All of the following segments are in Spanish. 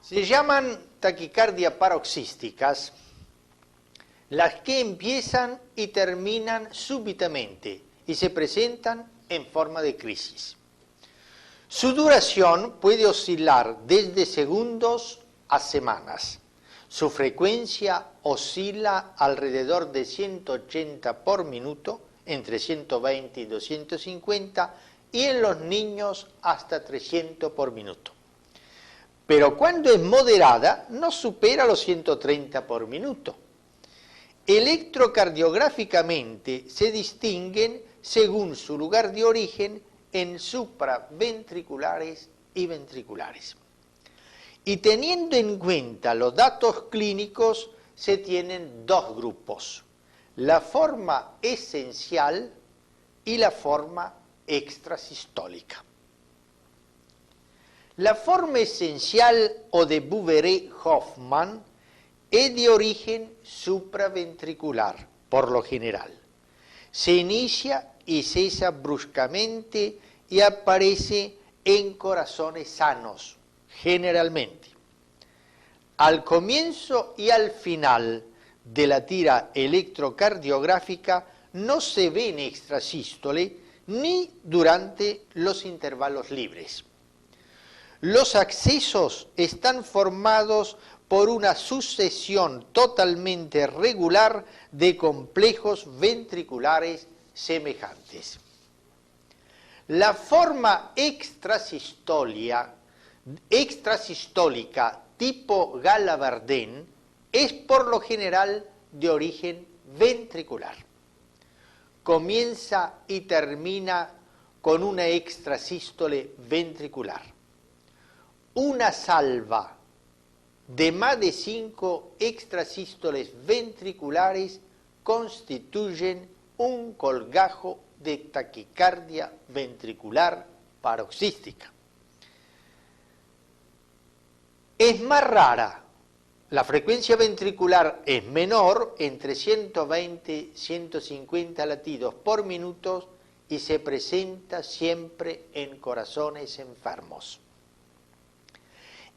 Se llaman taquicardia paroxísticas las que empiezan y terminan súbitamente y se presentan en forma de crisis. Su duración puede oscilar desde segundos a semanas. Su frecuencia oscila alrededor de 180 por minuto, entre 120 y 250, y en los niños hasta 300 por minuto. Pero cuando es moderada, no supera los 130 por minuto. Electrocardiográficamente se distinguen según su lugar de origen en supraventriculares y ventriculares. Y teniendo en cuenta los datos clínicos, se tienen dos grupos: la forma esencial y la forma extrasistólica. La forma esencial o de Bouveret-Hoffmann es de origen supraventricular, por lo general. Se inicia y cesa bruscamente y aparece en corazones sanos, generalmente. Al comienzo y al final de la tira electrocardiográfica no se ven extrasístole ni durante los intervalos libres. Los accesos están formados por una sucesión totalmente regular de complejos ventriculares semejantes. La forma extrasistólica tipo Gala-Bardén es por lo general de origen ventricular. Comienza y termina con una extrasístole ventricular. Una salva de más de 5 extrasístoles ventriculares constituyen un colgajo de taquicardia ventricular paroxística. Es más rara, la frecuencia ventricular es menor, entre 120 y 150 latidos por minuto, y se presenta siempre en corazones enfermos.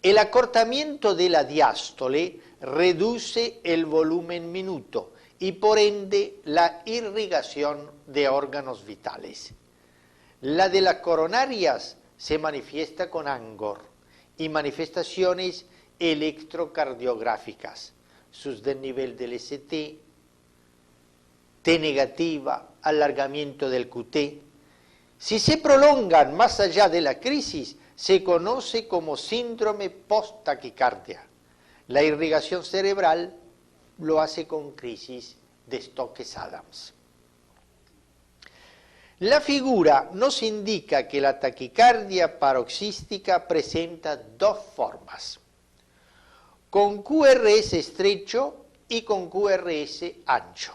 El acortamiento de la diástole reduce el volumen minuto y por ende la irrigación de órganos vitales. La de las coronarias se manifiesta con angor y manifestaciones electrocardiográficas, sus desnivel del ST, T negativa, alargamiento del QT. Si se prolongan más allá de la crisis, se conoce como síndrome post-taquicardia. La irrigación cerebral lo hace con crisis de Stokes-Adams. La figura nos indica que la taquicardia paroxística presenta dos formas: con QRS estrecho y con QRS ancho.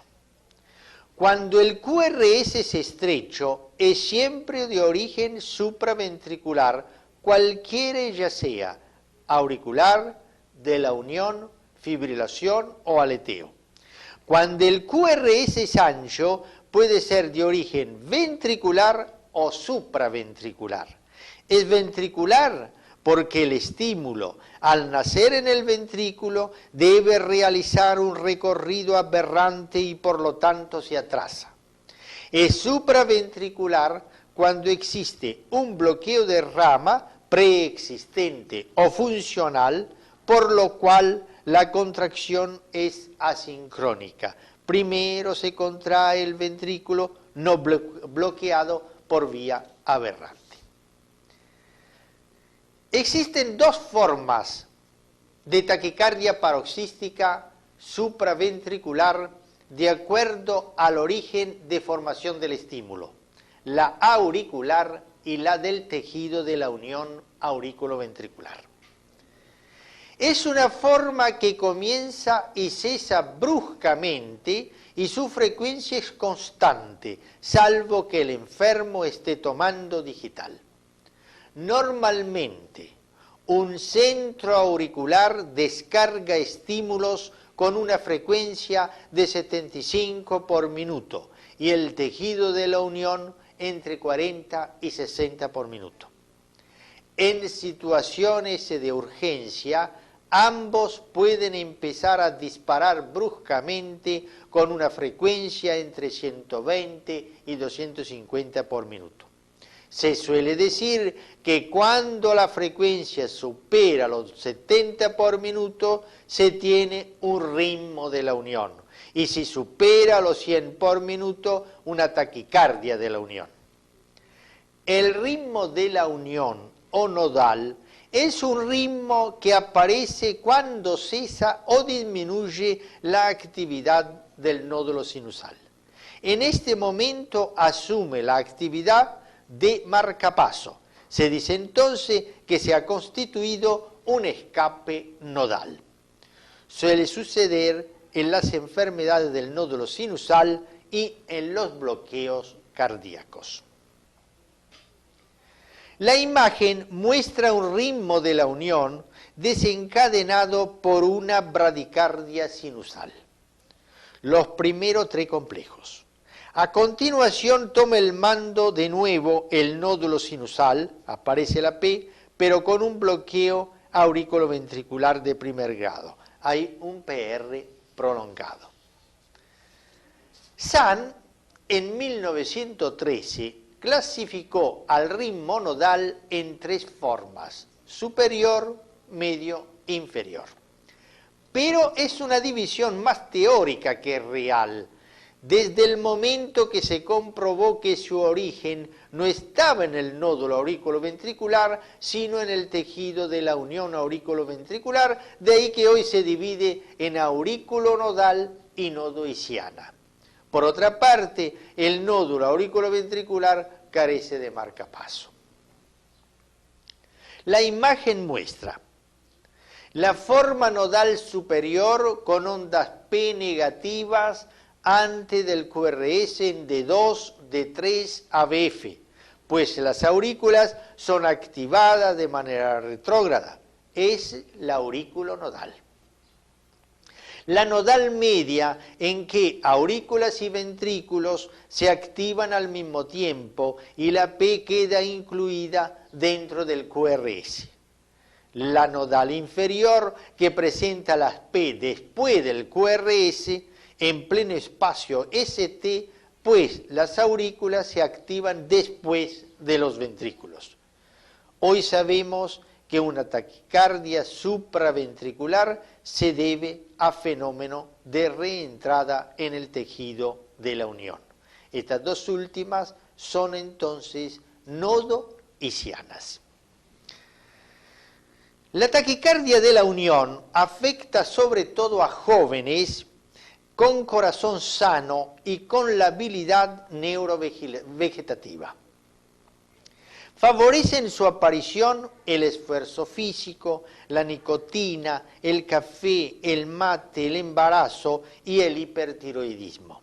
Cuando el QRS es estrecho, es siempre de origen supraventricular, cualquiera ya sea auricular, de la unión, fibrilación o aleteo. Cuando el QRS es ancho, puede ser de origen ventricular o supraventricular. Es ventricular porque el estímulo, al nacer en el ventrículo, debe realizar un recorrido aberrante y por lo tanto se atrasa. Es supraventricular cuando existe un bloqueo de rama preexistente o funcional, por lo cual la contracción es asincrónica. Primero se contrae el ventrículo no bloqueado por vía aberrante. Existen dos formas de taquicardia paroxística supraventricular de acuerdo al origen de formación del estímulo: la auricular y la del tejido de la unión aurículo-ventricular. Es una forma que comienza y cesa bruscamente y su frecuencia es constante, salvo que el enfermo esté tomando digital. Normalmente, un centro auricular descarga estímulos con una frecuencia de 75 por minuto y el tejido de la unión entre 40 y 60 por minuto. En situaciones de urgencia, Ambos pueden empezar a disparar bruscamente con una frecuencia entre 120 y 250 por minuto. Se suele decir que cuando la frecuencia supera los 70 por minuto, se tiene un ritmo de la unión. Y si supera los 100 por minuto, una taquicardia de la unión. El ritmo de la unión o nodal es un ritmo que aparece cuando cesa o disminuye la actividad del nódulo sinusal. En este momento asume la actividad de marcapaso. Se dice entonces que se ha constituido un escape nodal. Suele suceder en las enfermedades del nódulo sinusal y en los bloqueos cardíacos. La imagen muestra un ritmo de la unión desencadenado por una bradicardia sinusal. Los primeros tres complejos. A continuación toma el mando de nuevo el nódulo sinusal, aparece la P, pero con un bloqueo auriculoventricular de primer grado. Hay un PR prolongado. Sand, en 1913, clasificó al ritmo nodal en tres formas: superior, medio e inferior. Pero es una división más teórica que real. Desde el momento que se comprobó que su origen no estaba en el nódulo auriculoventricular, sino en el tejido de la unión auriculoventricular, de ahí que hoy se divide en aurículo nodal y nodo ischiana. Por otra parte, el nódulo auriculoventricular carece de marcapaso. La imagen muestra la forma nodal superior con ondas P negativas antes del QRS en D2, D3, ABF, pues las aurículas son activadas de manera retrógrada. Es la aurículo nodal. La nodal media, en que aurículas y ventrículos se activan al mismo tiempo y la P queda incluida dentro del QRS. La nodal inferior, que presenta las P después del QRS, en pleno espacio ST, pues las aurículas se activan después de los ventrículos. Hoy sabemos que una taquicardia supraventricular se debe a fenómeno de reentrada en el tejido de la unión. Estas dos últimas son entonces nodo ischianas. La taquicardia de la unión afecta sobre todo a jóvenes con corazón sano y con labilidad neurovegetativa. Favorecen su aparición el esfuerzo físico, la nicotina, el café, el mate, el embarazo y el hipertiroidismo.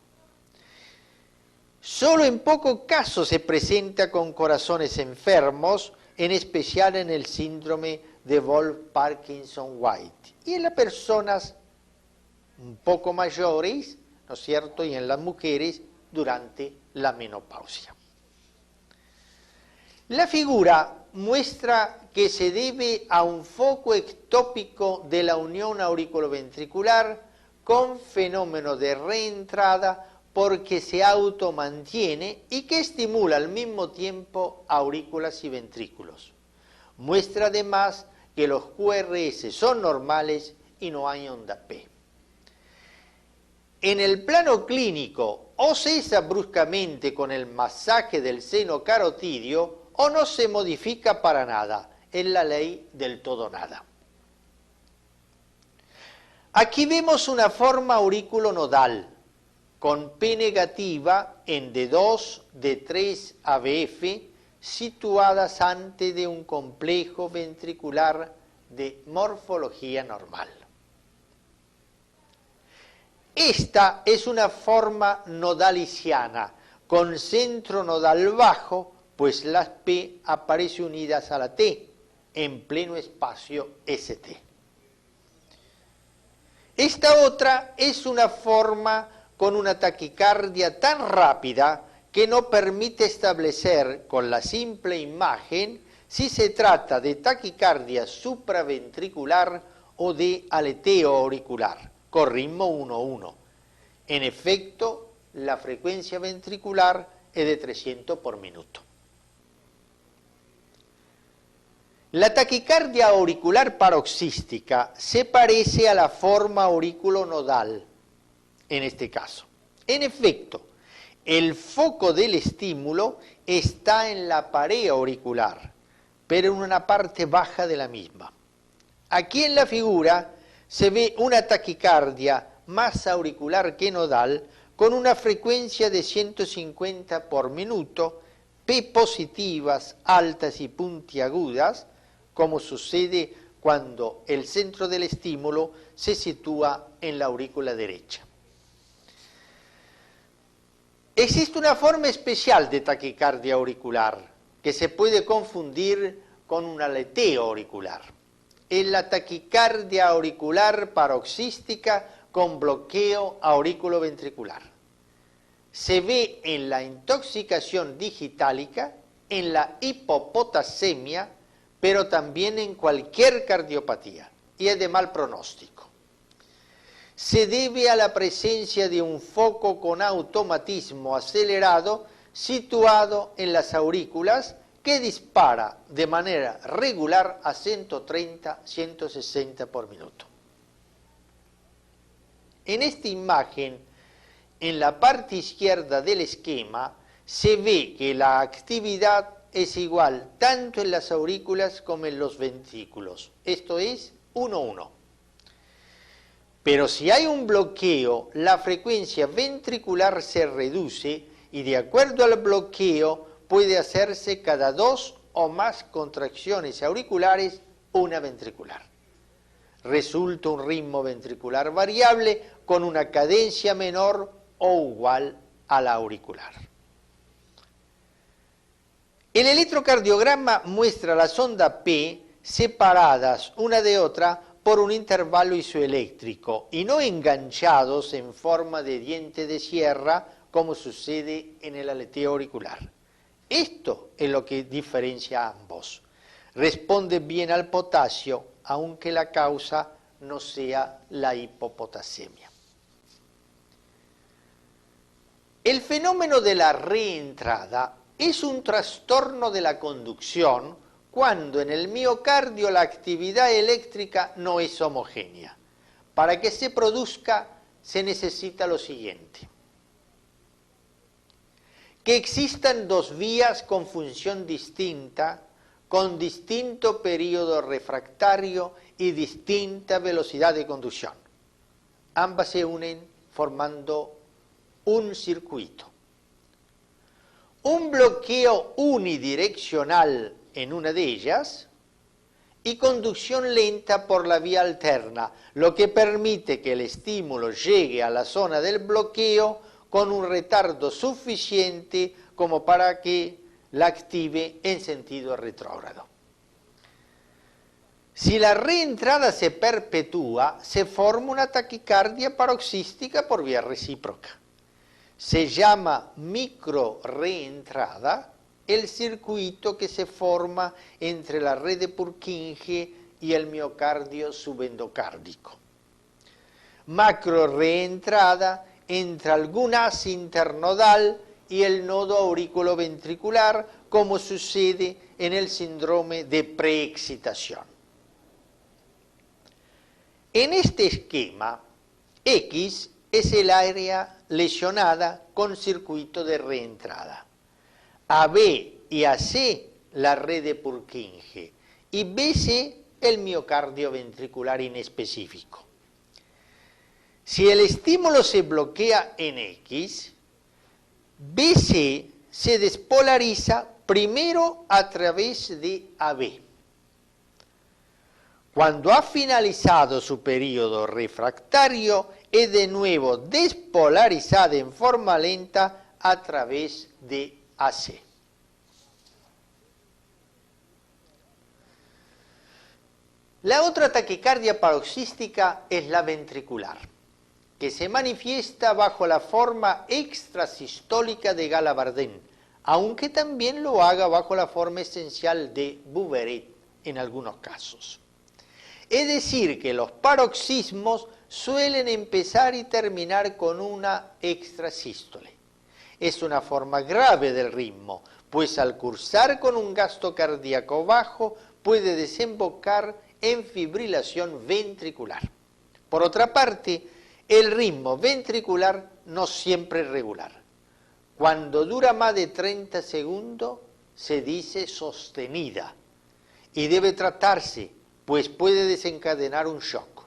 Solo en pocos casos se presenta con corazones enfermos, en especial en el síndrome de Wolff-Parkinson-White y en las personas un poco mayores, ¿no es cierto?, y en las mujeres durante la menopausia. La figura muestra que se debe a un foco ectópico de la unión auriculoventricular con fenómeno de reentrada porque se automantiene y que estimula al mismo tiempo aurículas y ventrículos. Muestra además que los QRS son normales y no hay onda P. En el plano clínico, o cesa bruscamente con el masaje del seno carotidio o no se modifica para nada. Es la ley del todo nada. Aquí vemos una forma auriculonodal con P negativa en D2, D3, ABF, situadas antes de un complejo ventricular de morfología normal. Esta es una forma nodal ischiana, con centro nodal bajo, pues las P aparecen unidas a la T, en pleno espacio ST. Esta otra es una forma con una taquicardia tan rápida que no permite establecer con la simple imagen si se trata de taquicardia supraventricular o de aleteo auricular, con ritmo 1-1. En efecto, la frecuencia ventricular es de 300 por minuto. La taquicardia auricular paroxística se parece a la forma auriculonodal, en este caso. En efecto, el foco del estímulo está en la pared auricular, pero en una parte baja de la misma. Aquí en la figura se ve una taquicardia más auricular que nodal, con una frecuencia de 150 por minuto, P positivas, altas y puntiagudas, como sucede cuando el centro del estímulo se sitúa en la aurícula derecha. Existe una forma especial de taquicardia auricular que se puede confundir con un aleteo auricular. Es la taquicardia auricular paroxística con bloqueo aurículo-ventricular. Se ve en la intoxicación digitálica, en la hipopotasemia, pero también en cualquier cardiopatía, y es de mal pronóstico. Se debe a la presencia de un foco con automatismo acelerado situado en las aurículas que dispara de manera regular a 130-160 por minuto. En esta imagen, en la parte izquierda del esquema, se ve que la actividad es igual tanto en las aurículas como en los ventrículos. Esto es 1-1. Pero si hay un bloqueo, la frecuencia ventricular se reduce y de acuerdo al bloqueo puede hacerse cada 2 o más contracciones auriculares, una ventricular. Resulta un ritmo ventricular variable con una cadencia menor o igual a la auricular. El electrocardiograma muestra las ondas P separadas una de otra por un intervalo isoeléctrico y no enganchados en forma de diente de sierra como sucede en el aleteo auricular. Esto es lo que diferencia a ambos. Responde bien al potasio, aunque la causa no sea la hipopotasemia. El fenómeno de la reentrada es un trastorno de la conducción cuando en el miocardio la actividad eléctrica no es homogénea. Para que se produzca se necesita lo siguiente: que existan dos vías con función distinta, con distinto periodo refractario y distinta velocidad de conducción. Ambas se unen formando un circuito. Un bloqueo unidireccional en una de ellas y conducción lenta por la vía alterna, lo que permite que el estímulo llegue a la zona del bloqueo con un retardo suficiente como para que la active en sentido retrógrado. Si la reentrada se perpetúa, se forma una taquicardia paroxística por vía recíproca. Se llama microreentrada el circuito que se forma entre la red de Purkinje y el miocardio subendocárdico. Macroreentrada entre algún haz internodal y el nodo auriculoventricular, como sucede en el síndrome de preexcitación. En este esquema, X es el área lesionada con circuito de reentrada. AB y AC la red de Purkinje y BC el miocardio ventricular inespecífico. Si el estímulo se bloquea en X, BC se despolariza primero a través de AB. Cuando ha finalizado su periodo refractario, es de nuevo despolarizada en forma lenta a través de AC. La otra taquicardia paroxística es la ventricular, que se manifiesta bajo la forma extrasistólica de Gala-Bardén, aunque también lo haga bajo la forma esencial de Bouveret en algunos casos. Es decir, que los paroxismos suelen empezar y terminar con una extrasístole. Es una forma grave del ritmo, pues al cursar con un gasto cardíaco bajo puede desembocar en fibrilación ventricular. Por otra parte, el ritmo ventricular no siempre es regular. Cuando dura más de 30 segundos se dice sostenida y debe tratarse, pues puede desencadenar un shock.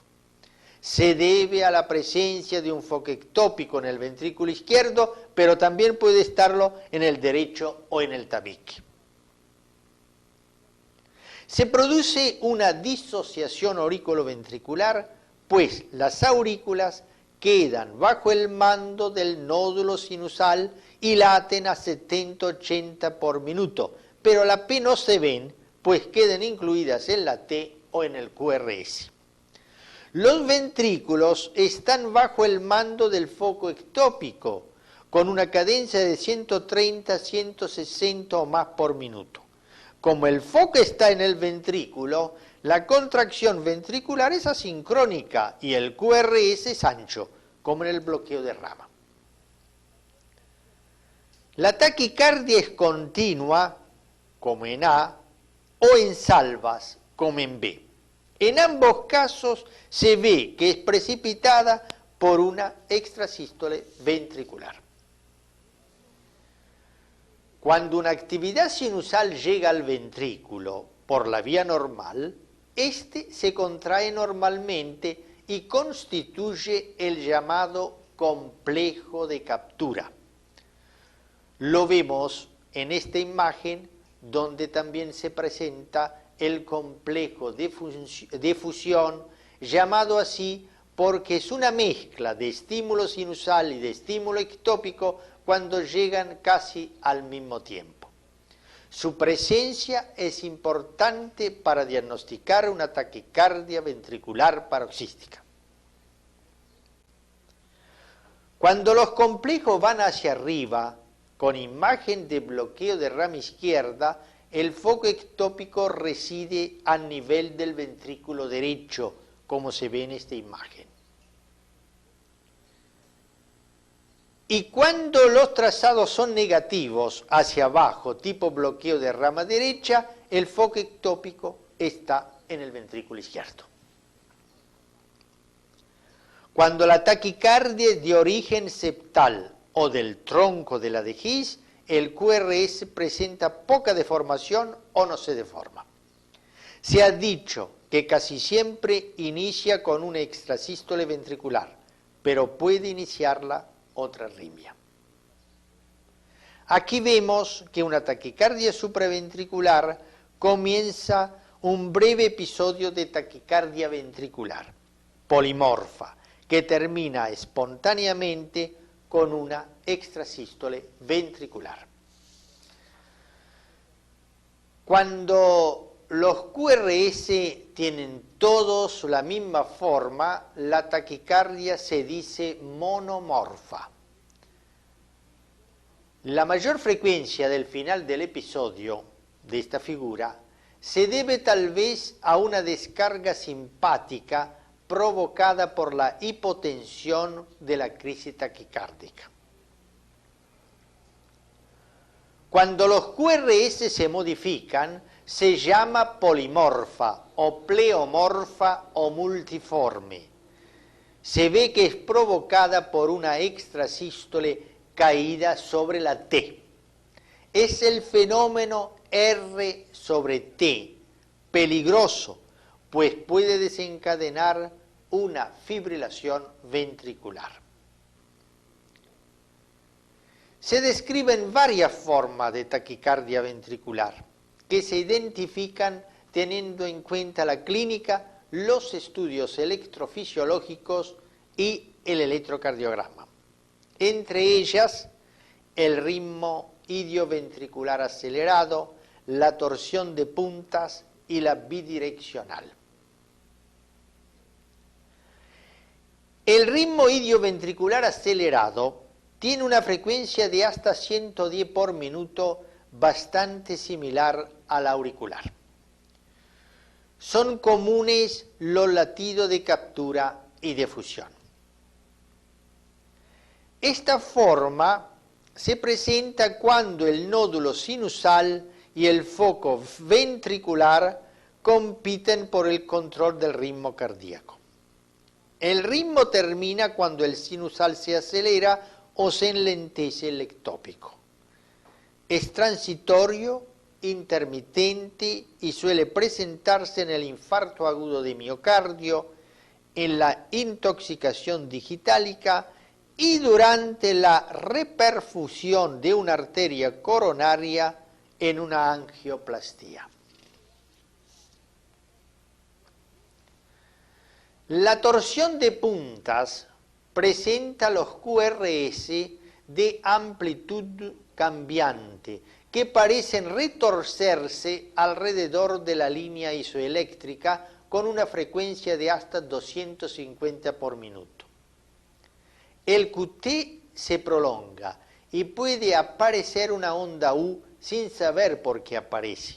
Se debe a la presencia de un foco ectópico en el ventrículo izquierdo, pero también puede estarlo en el derecho o en el tabique. Se produce una disociación auriculoventricular, pues las aurículas quedan bajo el mando del nódulo sinusal y laten a 70-80 por minuto, pero la P no se ven, pues quedan incluidas en la T o en el QRS. Los ventrículos están bajo el mando del foco ectópico, con una cadencia de 130, 160 o más por minuto. Como el foco está en el ventrículo, la contracción ventricular es asincrónica y el QRS es ancho, como en el bloqueo de rama. La taquicardia es continua, como en A, o en salvas, como en B. En ambos casos se ve que es precipitada por una extrasístole ventricular. Cuando una actividad sinusal llega al ventrículo por la vía normal, este se contrae normalmente y constituye el llamado complejo de captura. Lo vemos en esta imagen donde también se presenta el complejo de fusión, llamado así porque es una mezcla de estímulo sinusal y de estímulo ectópico cuando llegan casi al mismo tiempo. Su presencia es importante para diagnosticar una taquicardia ventricular paroxística. Cuando los complejos van hacia arriba, con imagen de bloqueo de rama izquierda, el foco ectópico reside a nivel del ventrículo derecho, como se ve en esta imagen. Y cuando los trazados son negativos hacia abajo, tipo bloqueo de rama derecha, el foco ectópico está en el ventrículo izquierdo. Cuando la taquicardia es de origen septal o del tronco de la dejís, el QRS presenta poca deformación o no se deforma. Se ha dicho que casi siempre inicia con una extrasístole ventricular, pero puede iniciarla otra arritmia. Aquí vemos que una taquicardia supraventricular comienza un breve episodio de taquicardia ventricular, polimorfa, que termina espontáneamente con una extrasístole ventricular. Cuando los QRS tienen todos la misma forma, la taquicardia se dice monomorfa. La mayor frecuencia del final del episodio de esta figura se debe tal vez a una descarga simpática provocada por la hipotensión de la crisis taquicárdica. Cuando los QRS se modifican, se llama polimorfa o pleomorfa o multiforme. Se ve que es provocada por una extrasístole caída sobre la T. Es el fenómeno R sobre T, peligroso, pues puede desencadenar una fibrilación ventricular. Se describen varias formas de taquicardia ventricular que se identifican teniendo en cuenta la clínica, los estudios electrofisiológicos y el electrocardiograma. Entre ellas, el ritmo idioventricular acelerado, la torsión de puntas y la bidireccional. El ritmo idioventricular acelerado tiene una frecuencia de hasta 110 por minuto, bastante similar a la auricular. son comunes los latidos de captura y de fusión. Esta forma se presenta cuando el nódulo sinusal y el foco ventricular compiten por el control del ritmo cardíaco. El ritmo termina cuando el sinusal se acelera o se enlentece el ectópico. Es transitorio, intermitente y suele presentarse en el infarto agudo de miocardio, en la intoxicación digitálica y durante la reperfusión de una arteria coronaria en una angioplastía. La torsión de puntas presenta los QRS de amplitud cambiante que parecen retorcerse alrededor de la línea isoeléctrica con una frecuencia de hasta 250 por minuto. El QT se prolonga y puede aparecer una onda U sin saber por qué aparece.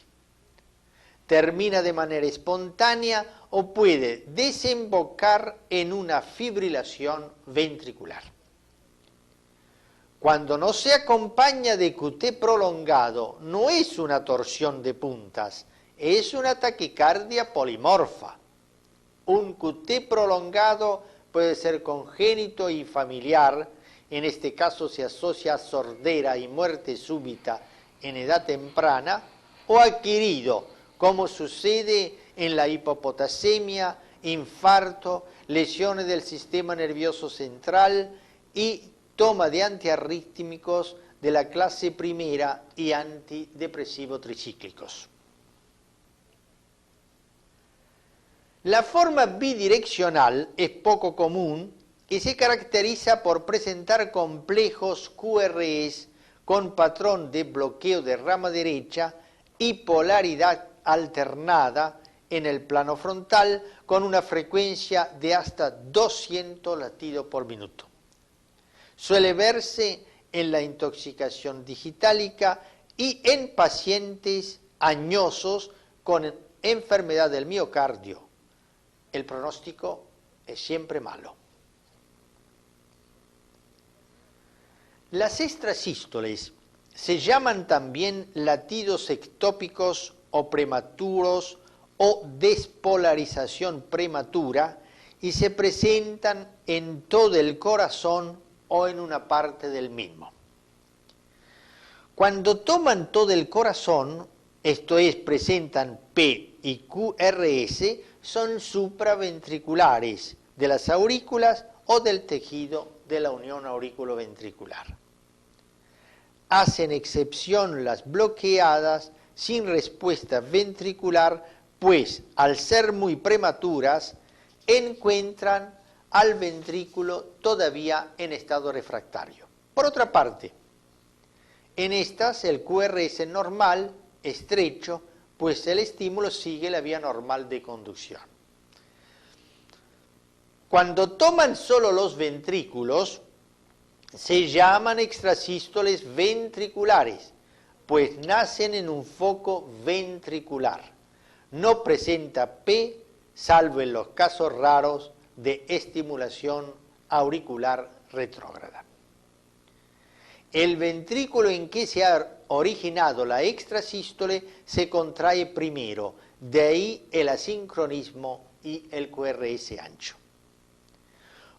Termina de manera espontánea o puede desembocar en una fibrilación ventricular. Cuando no se acompaña de QT prolongado, no es una torsión de puntas, es una taquicardia polimorfa. Un QT prolongado puede ser congénito y familiar, en este caso se asocia a sordera y muerte súbita en edad temprana, o adquirido, como sucede en la hipopotasemia, infarto, lesiones del sistema nervioso central y toma de antiarrítmicos de la clase primera y antidepresivos tricíclicos. La forma bidireccional es poco común y se caracteriza por presentar complejos QRS con patrón de bloqueo de rama derecha y polaridad alternada en el plano frontal con una frecuencia de hasta 200 latidos por minuto. Suele verse en la intoxicación digitálica y en pacientes añosos con enfermedad del miocardio. El pronóstico es siempre malo. Las extrasístoles se llaman también latidos ectópicos o prematuros o despolarización prematura y se presentan en todo el corazón o en una parte del mismo. Cuando toman todo el corazón, esto es, presentan P y QRS, son supraventriculares de las aurículas o del tejido de la unión auriculoventricular. Hacen excepción las bloqueadas sin respuesta ventricular, pues al ser muy prematuras, encuentran al ventrículo todavía en estado refractario. Por otra parte, en estas el QRS es normal, estrecho, pues el estímulo sigue la vía normal de conducción. Cuando toman solo los ventrículos, se llaman extrasístoles ventriculares, pues nacen en un foco ventricular. No presenta P, salvo en los casos raros de estimulación auricular retrógrada. El ventrículo en que se ha originado la extrasístole se contrae primero, de ahí el asincronismo y el QRS ancho.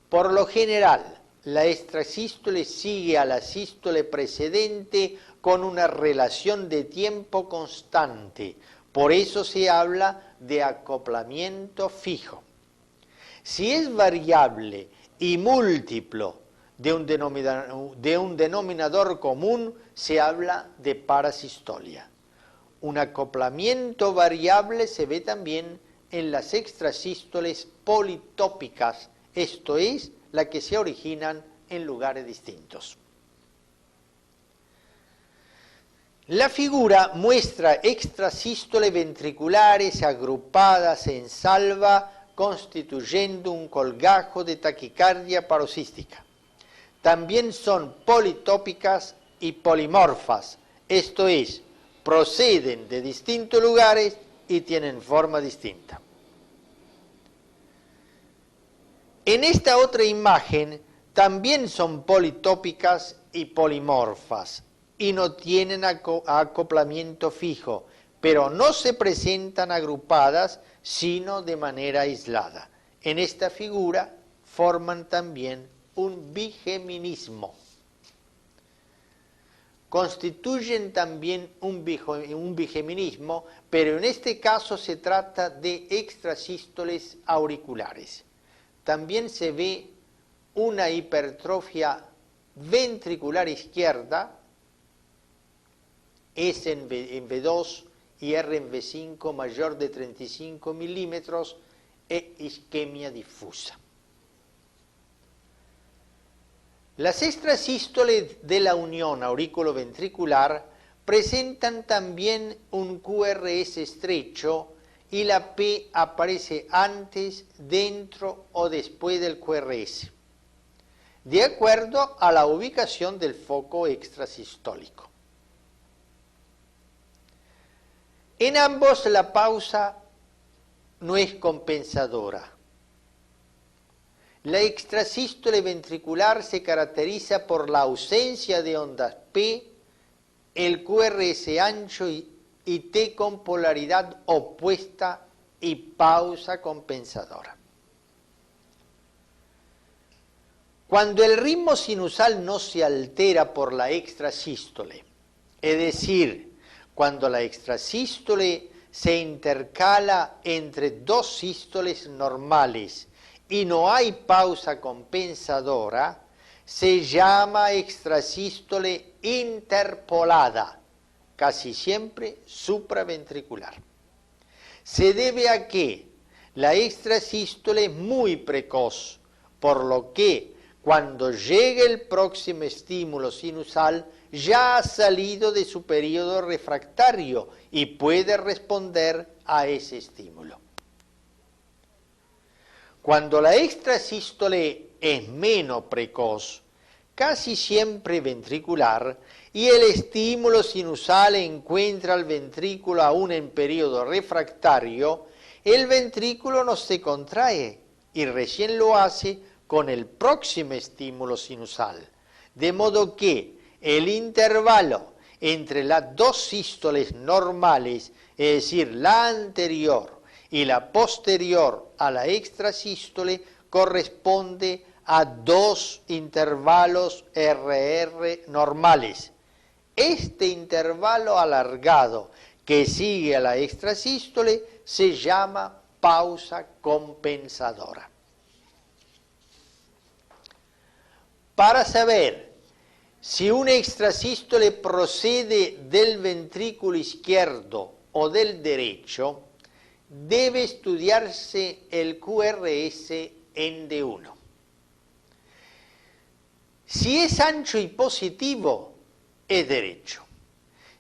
Por lo general, la extrasístole sigue a la sístole precedente con una relación de tiempo constante, por eso se habla de acoplamiento fijo. Si es variable y múltiplo de un denominador común, se habla de parasistolia. Un acoplamiento variable se ve también en las extrasístoles politópicas, esto es, las que se originan en lugares distintos. La figura muestra extrasístoles ventriculares agrupadas en salva, constituyendo un colgajo de taquicardia paroxística. También son politópicas y polimorfas, esto es, proceden de distintos lugares y tienen forma distinta. En esta otra imagen también son politópicas y polimorfas y no tienen acoplamiento fijo, pero no se presentan agrupadas sino de manera aislada. En esta figura forman también un bigeminismo. Constituyen también un bigeminismo, pero en este caso se trata de extrasístoles auriculares. También se ve una hipertrofia ventricular izquierda, S en V2 y R en V5 mayor de 35 milímetros e isquemia difusa. Las extrasístoles de la unión aurículo-ventricular presentan también un QRS estrecho y la P aparece antes, dentro o después del QRS, de acuerdo a la ubicación del foco extrasistólico. En ambos la pausa no es compensadora. La extrasístole ventricular se caracteriza por la ausencia de ondas P, el QRS ancho y T con polaridad opuesta y pausa compensadora. Cuando el ritmo sinusal no se altera por la extrasístole, es decir, cuando la extrasístole se intercala entre dos sístoles normales y no hay pausa compensadora, se llama extrasístole interpolada, casi siempre supraventricular. Se debe a que la extrasístole es muy precoz, por lo que cuando llegue el próximo estímulo sinusal ya ha salido de su periodo refractario y puede responder a ese estímulo. Cuando la extrasístole es menos precoz, casi siempre ventricular, y el estímulo sinusal encuentra al ventrículo aún en periodo refractario, el ventrículo no se contrae y recién lo hace con el próximo estímulo sinusal, de modo que el intervalo entre las dos sístoles normales, es decir, la anterior y la posterior a la extrasístole, corresponde a dos intervalos RR normales. Este intervalo alargado que sigue a la extrasístole se llama pausa compensadora. Para saber si una extrasístole procede del ventrículo izquierdo o del derecho, debe estudiarse el QRS en D1. Si es ancho y positivo, es derecho.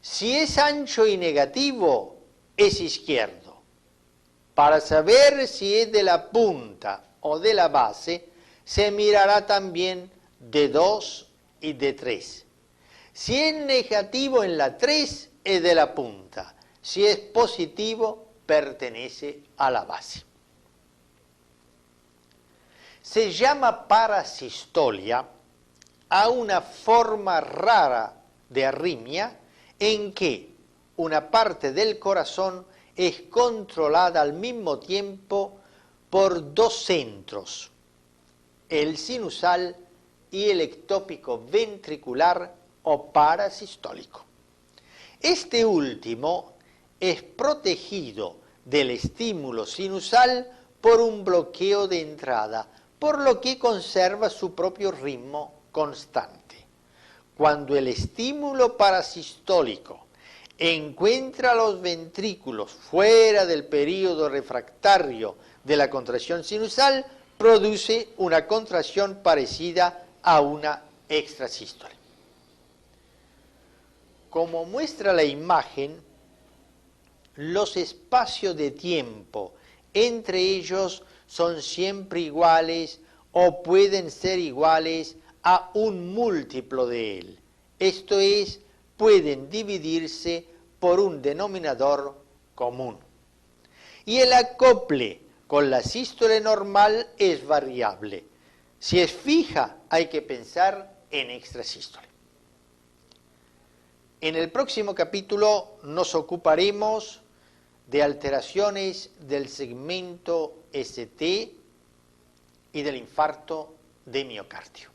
Si es ancho y negativo, es izquierdo. Para saber si es de la punta o de la base, se mirará también D2 y D3. Si es negativo en la 3, es de la punta. Si es positivo, pertenece a la base. Se llama parasistolia a una forma rara de arritmia en que una parte del corazón es controlada al mismo tiempo por dos centros, el sinusal y el ectópico ventricular o parasistólico. Este último es protegido del estímulo sinusal por un bloqueo de entrada, por lo que conserva su propio ritmo constante. Cuando el estímulo parasistólico encuentra los ventrículos fuera del período refractario de la contracción sinusal, produce una contracción parecida a una extrasístole. Como muestra la imagen, los espacios de tiempo entre ellos son siempre iguales o pueden ser iguales a un múltiplo de él. Esto es, pueden dividirse por un denominador común. y el acople con la sístole normal es variable. Si es fija, hay que pensar en extrasístole. En el próximo capítulo nos ocuparemos de alteraciones del segmento ST y del infarto de miocardio.